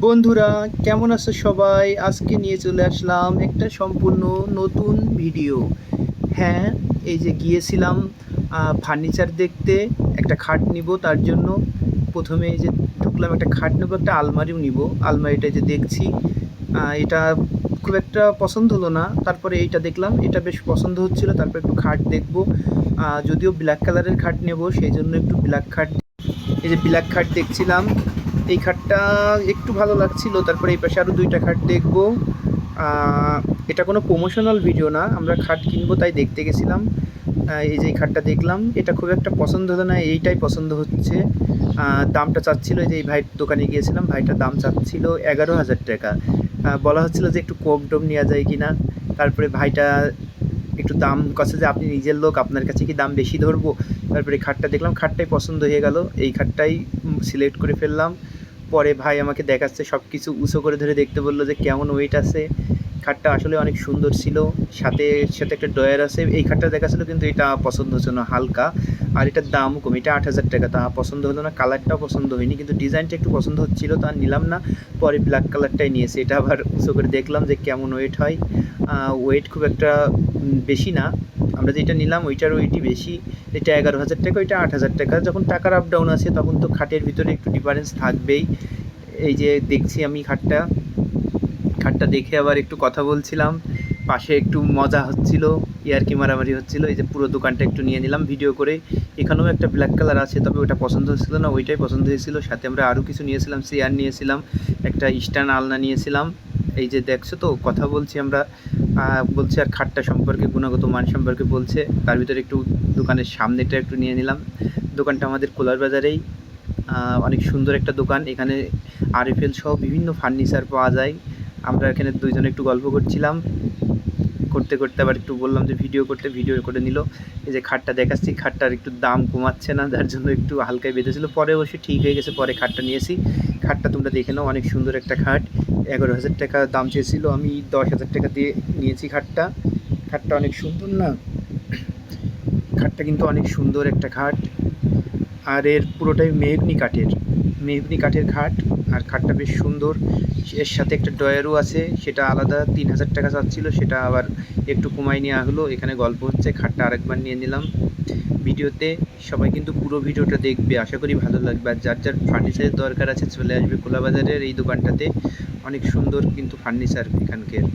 বন্ধুরা, কেমন আছো সবাই? আজকে নিয়ে চলে আসলাম একটা সম্পূর্ণ নতুন ভিডিও। হ্যাঁ, এই যে গিয়েছিলাম ফার্নিচার দেখতে, একটা খাট নিব। তার জন্য প্রথমে এই যে ঢুকলাম, একটা খাট নেবো, একটা আলমারিও নিব। আলমারিটা যে দেখছি, এটা খুব একটা পছন্দ হলো না। তারপরে এইটা দেখলাম, এটা বেশ পছন্দ হচ্ছিল। তারপর একটু খাট দেখবো, যদিও ব্ল্যাক কালারের খাট নেব, সেই জন্য একটু ব্ল্যাক খাট, এই যে ব্ল্যাক খাট দেখছিলাম। এই খাটটা একটু ভালো লাগছিল। তারপরে এই পাশে আরও দুইটা খাট দেখবো। এটা কোনো প্রমোশনাল ভিডিও না, আমরা খাট কিনবো তাই দেখতে গেছিলাম। এই যে এই খাটটা দেখলাম, এটা খুব একটা পছন্দ হলো না, এইটাই পছন্দ হচ্ছে। দামটা চাচ্ছিল, এই যে এই ভাইয়ের দোকানে গিয়েছিলাম, ভাইটার দাম চাচ্ছিল 11,000 টাকা। বলা হচ্ছিল যে একটু কম টম নেওয়া যায় কি না। তারপরে ভাইটা একটু দাম কাছে, যে আপনি নিজের লোক, আপনার কাছে কি দাম বেশি ধরবো। তারপরে খাটটা দেখলাম, খাটটাই পছন্দ হয়ে গেল, এই খাটটাই সিলেক্ট করে ফেললাম। পরে ভাই আমাকে দেখাচ্ছে, সব কিছু উঁচু করে ধরে দেখতে বললো যে কেমন ওয়েট আছে। খাটটা আসলে অনেক সুন্দর ছিল, সাথে সাথে একটা ড্রয়ার আছে। এই খাটটা দেখাচ্ছিলো কিন্তু এটা পছন্দ হচ্ছে না, হালকা। আর এটার দামও কম, এটা 8,000 টাকা। তা পছন্দ হলো না, কালারটাও পছন্দ হয়নি, কিন্তু ডিজাইনটা একটু পছন্দ হচ্ছিলো, তা নিলাম না। পরে ব্ল্যাক কালারটাই নিয়েছি। এটা আবার উঁচু করে দেখলাম যে কেমন ওয়েট হয়। ওয়েট খুব একটা বেশি না, আমরা যেটা নিলাম ওইটার ওয়েটই বেশি। এটা 11,000 টাকা, ওইটা 8,000 টাকা। যখন টাকার আপ ডাউন আছে তখন তো খাটের ভিতরে একটু ডিফারেন্স থাকবেই। এই যে দেখছি আমি খাটটা, খাটটা দেখে আবার একটু কথা বলছিলাম, পাশে একটু মজা হচ্ছিল, ইয়ার্কি মারামারি হচ্ছিল। এই যে পুরো দোকানটা একটু নিয়ে নিলাম ভিডিও করে। এখানেও একটা ব্ল্যাক কালার আছে, তবে ওটা পছন্দ হচ্ছিল না, ওইটাই পছন্দ হয়েছিল। সাথে আমরা আরও কিছু নিয়েছিলাম, চেয়ার নিয়েছিলাম, একটা স্ট্যান্ড আলনা নিয়েছিলাম। এই যে দেখছো তো, কথা বলছি আমরা, বলছে আর খাটটা সম্পর্কে, গুণগত মান সম্পর্কে বলছে। তার ভিতরে একটু দোকানের সামনেটা একটু নিয়ে নিলাম। দোকানটা আমাদের কোলার বাজারেই, অনেক সুন্দর একটা দোকান। এখানে আরএফএল সহ বিভিন্ন ফার্নিচার পাওয়া যায়। আমরা এখানে দুইজনে একটু গল্প করছিলাম, করতে করতে আবার একটু বললাম যে ভিডিও করতে, ভিডিও করে নিল। এই যে খাটটা দেখাচ্ছি, খাটটার একটু দাম কমাচ্ছে না, যার জন্য একটু হালকায় বেঁধেছিল, পরে অবশ্যই ঠিক হয়ে গেছে। পরে খাটটা নিয়েছি, খাটটা তোমরা দেখে নাও, অনেক সুন্দর একটা খাট। 11,000 টাকা দাম চেয়েছিল, আমি 10,000 টাকা দিয়ে নিয়েছি খাটটা। খাটটা অনেক সুন্দর না, খাটটা কিন্তু অনেক সুন্দর একটা খাট। আর এর পুরোটাই মেহগনি কাঠের, মেহগনি কাঠের খাট। আর খাটটা বেশ সুন্দর। এর সাথে একটা ড্রয়ারও আছে, সেটা আলাদা 3,000 টাকা চাচ্ছিল, সেটা আবার একটু কমাই নেওয়া হলো। এখানে গল্প হচ্ছে, খাটটা আরেকবার নিয়ে নিলাম। ভিডিওতে সবাই কিন্তু পুরো ভিডিওটা দেখবে, আশা করি ভালো লাগবে। আর যার যার ফার্নিচারের দরকার আছে চলে আসবে খোলা বাজারের এই দোকানটাতে, অনেক সুন্দর কিন্তু ফার্নিচার এখানকার।